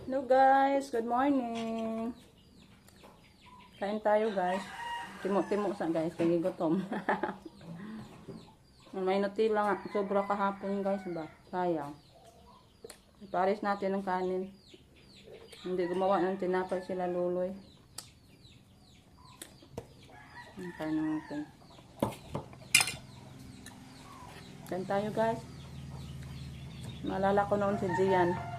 Hello guys, good morning. Kain tayo guys. Timo-timo sa guys, kaya gutom. May nutila nga, sobra kahapon guys ba? Sayang. Ipares natin ng kanin. Hindi gumawa ng tinapay sila luloy. Kain natin. Kain tayo guys. Naalala ko noon si Gian.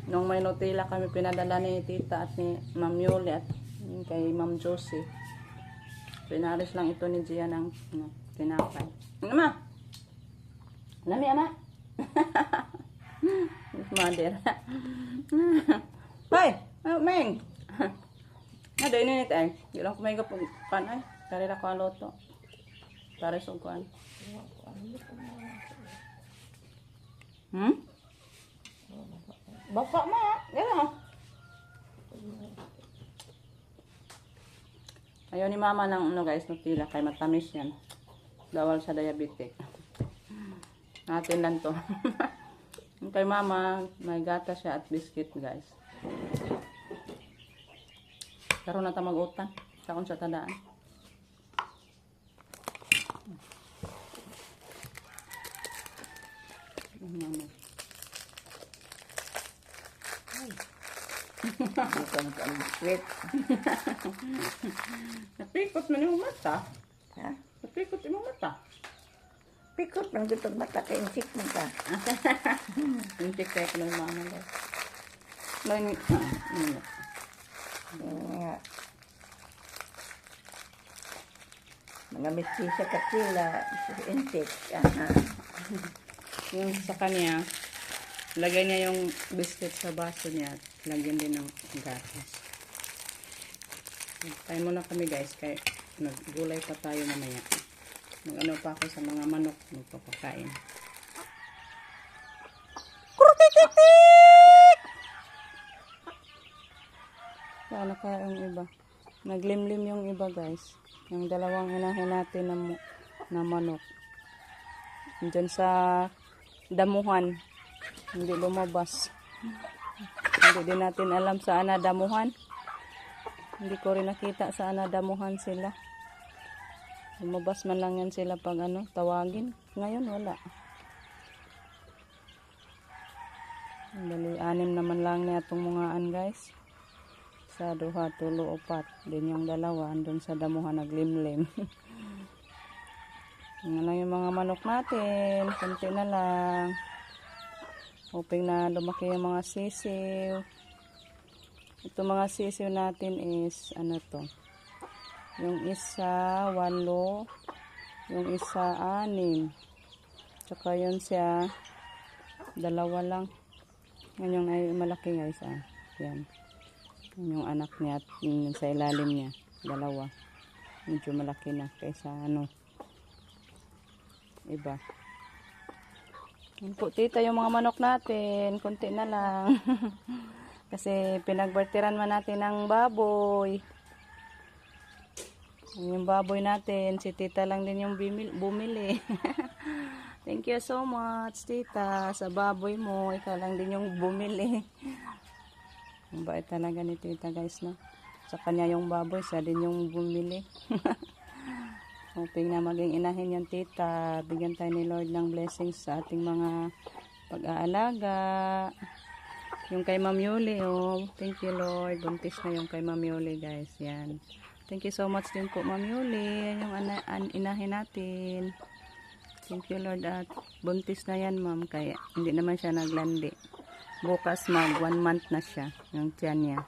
Nung may Nutella kami pinadala ni Tita at ni Ma'am Yuli at kay Ma'am Josie. Pinaris lang ito ni Gian ng tinapay. Ano ma? Lami ama? Mother. Hoy! Oh, Meng! Ada ini tayo. Di lang kumay ka po panay. Karira ko ang loto. Pares o kuan. Baka ma, gano'n. Ayaw ni mama ng guys, Nutella, kay matamis yan. Bawal sa diabetic. Natin lang to. Kay mama, may gata siya at biscuit guys. Karoon na ta mag-utang. Sakon sa tadaan. Napikot man yung mata. Ha? Napikot yung mata. Pikot man gutong mata kay insik man ka. Yung check tayo ko ng mama guys. Nga. Mga mistisa katila, insik. Yung sa kanya, lagay niya yung biscuit sa baso niya at lagyan din ng gatas. Tayo muna kami guys, kaya naggulay pa tayo mamaya. Mag-ano pa ako sa mga manok, magpapakain. Sana kaya yung iba. Naglimlim yung iba guys. Yung dalawang inahin natin na manok. Diyan sa damuhan. Hindi lumabas. Hindi din natin alam saan na damuhan. Hindi ko rin nakita saan na damuhan sila. Lumabas man lang yan sila pag tawagin. Ngayon wala. Dali, 6 naman lang na itong mungaan guys. Sa 2, 3, 4. Din yung dalawa andun sa damuhan naglimlim. Yan lang yung mga manok natin. Kunti na lang. Hoping na lumaki yung mga sisiw. Ito mga sisiw natin is to. Yung isa 8, yung isa 6. Tsaka yun siya 2 lang. Ngayon ay malaki guys Yan. Yung anak niya at yung sa ilalim niya 2. Medyo malaki na kaysa iba. Yan po tita yung mga manok natin. Kunti na lang. Kasi pinagbartiran man natin ng baboy. Yung baboy natin, si tita lang din yung bumili. Thank you so much tita. Sa baboy mo, ikaw lang din yung bumili. Ang bait talaga ni tita guys no. Sa kanya yung baboy, siya din yung bumili. Hoping na maging inahin yung tita. Bigyan tayo ni Lord ng blessings sa ating mga pag-aalaga. Yung kay Ma'am Yuli, thank you Lord. Buntis na yung kay Ma'am Yuli guys. Yan. Thank you so much din po Ma'am Yuli. Yung inahin natin. Thank you Lord at buntis na yan ma'am. Kaya hindi naman siya naglandi. Bukas 1 month na siya. Yung tiyan niya.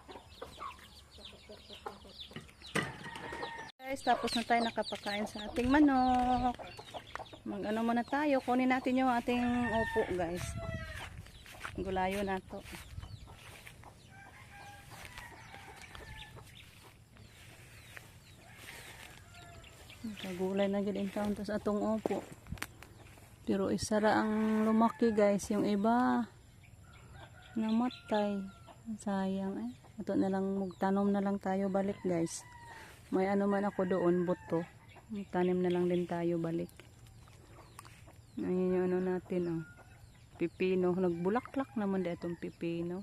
Guys, tapos na tayo nakapakain sa ating manok. Mag-ano muna tayo. Kunin natin yung ating upo guys. Gulayo na to. Gulay na gid in town sa atong upo. Pero isa ra ang lumaki guys, yung iba namatay. Sayang Ato na lang magtanom na lang tayo balik guys. May man ako doon buto. Tanim na lang din tayo balik. Ayun yung natin pipino. Nagbulaklak naman dito itong pipino.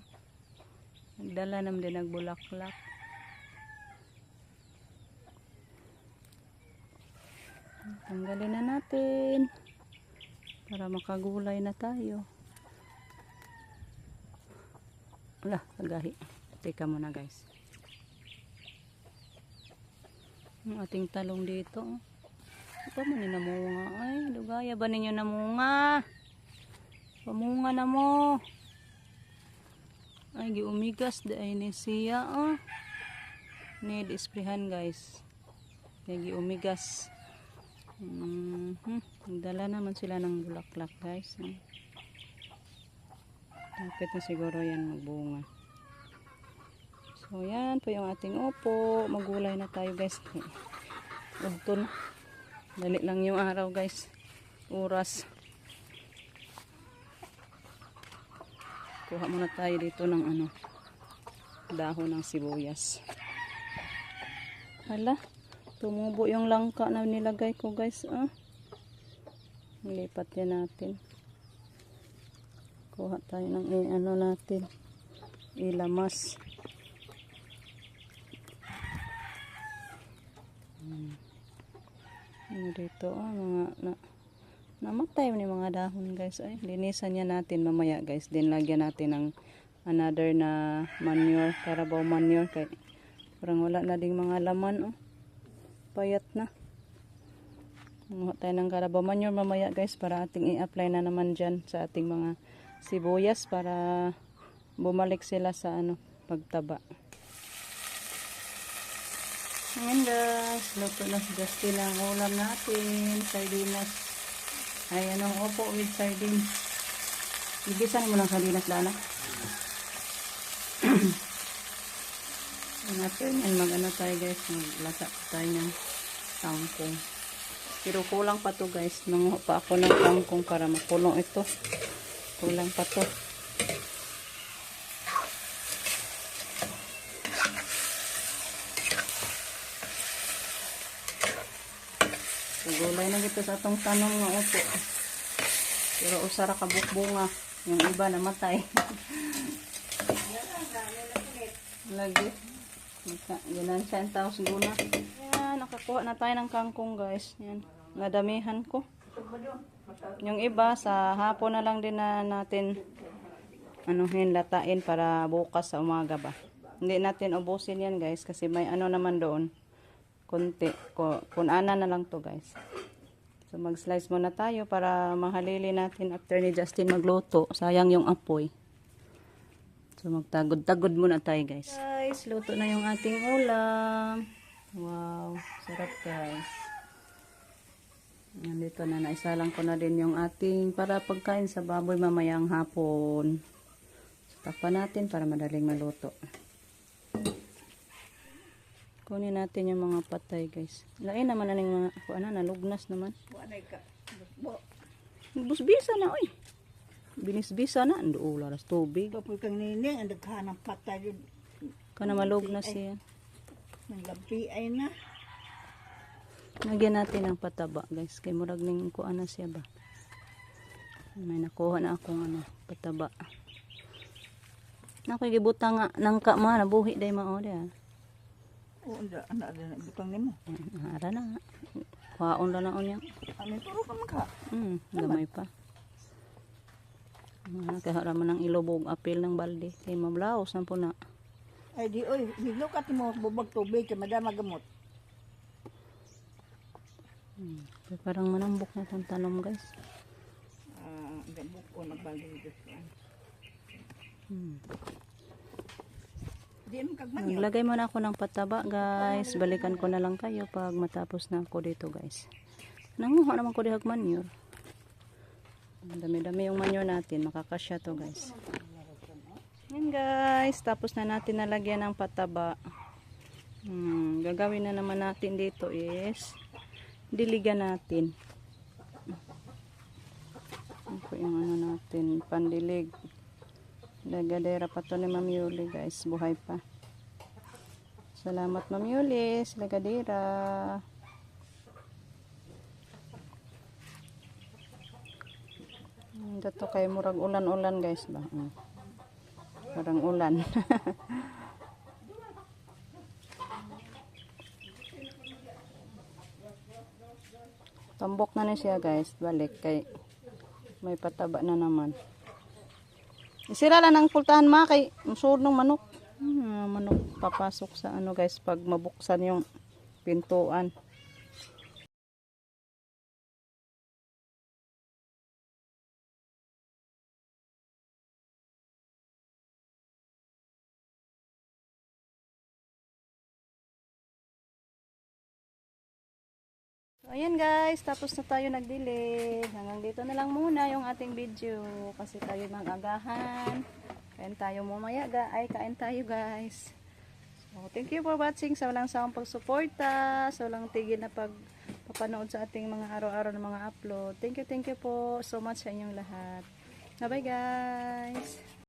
Nagdala naman din nagbulaklak. Tanggalin na natin para makagulay na tayo. Wala, agahi. Teka muna guys. Ang ating talong dito. Ito man ni namunga. Ay, lugaya ba ninyo namunga? Pamunga na mo. Ay, giumigas dahil ni siya. Need isprihan guys. Kaya giumigas. Nagdala naman sila ng bulaklak guys. Kapit na siguro yan magbunga. So yan po yung ating upo. Magulay na tayo guys. Udto na. Dali lang yung araw guys. Oras. Kuha muna tayo dito ng dahon ng sibuyas. Hala. Tumubo yung langka na nilagay ko guys. Nilipat yan natin. Kuha tayo ng natin. Ilamas. Dito mga namatay ni mga dahon guys. Ay, linisan niya natin mamaya guys. Din lagyan natin ng another na manure. Carabao manure. Kaya parang wala na ding mga laman. Payat na. Mga tayo ng Carabao manure mamaya guys para ating i-apply na naman dyan sa ating mga sibuyas para bumalik sila sa pagtaba. Ayan guys, luto na si Justin ang ulam natin, sardinas. Ay opo with sardines. Ibisan mo ng sardinas lana. Natin yan tayo guys, maglata tayo ng kangkong. Pero kulang pa to guys, nanguha pa ako ng kangkong para makulong ito. Kulang pa to. Gulay na dito sa atong tanong nga upo. Pero usara ka bukbunga. Yung iba namatay. Lagi. Ginansya ang tao siguro. Yan, nakakuha na tayo ng kangkong guys. Yan, nadamihan ko. Yung iba sa hapon na lang din na natin latain para bukas sa umaga ba. Hindi natin ubusin yan guys kasi may naman doon. Kunti. Kunana na lang to guys. So mag-slice muna tayo para mahalili natin after ni Justin magluto. Sayang yung apoy. So magtagod-tagod muna tayo guys. Guys, luto na yung ating ulam. Wow, sarap guys. Nandito na, naisalang ko na din yung ating para pagkain sa baboy mamayang hapon. So takpan natin para madaling maluto. Kunin natin yung mga patay guys. Lain naman na yung mga nalugnas naman. Busbisa na oy. Binisbisa na ando laras tubig. Kapag kang nining ang daghanang patay yun. Kana malugnas siya. Nang labi ay na. Lagyan natin ng pataba guys. Kay murag ning kuan na siya ba. May nakuha na akong pataba. Nakoy gibuta nga nangka ma nabuhi day mao dia. Oo, anak na butang nimo. Ara na. Kuhaon lang na unya. Ano turo ka magha? Gamay pa. Kaya man ng ilubog apil ng balde. Kay mablaos na po na. Ay di oy, binukat mo bubag tubig kay madama gamot. Parang manambok na itong tanom guys. Gamot ko na balde dito. Naglagay muna ako ng pataba guys. Balikan ko na lang kayo pag matapos na ako dito guys. Nanguha naman ko dihag manure. Dami-dami yung manure natin. Makakasya to guys. Yan guys. Tapos na natin nalagyan ng pataba. Gagawin na naman natin dito is diligan natin. Ito yung natin. Pandilig. Lagadera pa to ni Ma'am Yuli guys. Buhay pa. Salamat Ma'am Yuli. Lagadera. Ito kay murag ulan-ulan guys ba. Parang ulan. Tambok na siya guys. Balik kay may pataba na naman. Isira lang ng pultahan ma kay musuod ng manok. Manok papasok sa ano guys pag mabuksan yung pintuan. So, ayan guys, tapos na tayo nagdilig. Hanggang dito na lang muna yung ating video kasi tayo magagahan. Kain tayo mamaya, kain tayo guys. So, thank you for watching. Sa walang sawang pagsuporta, sa walang tigil na pagpapanood sa ating mga araw-araw na mga upload. Thank you po so much sa inyong lahat. Bye bye guys.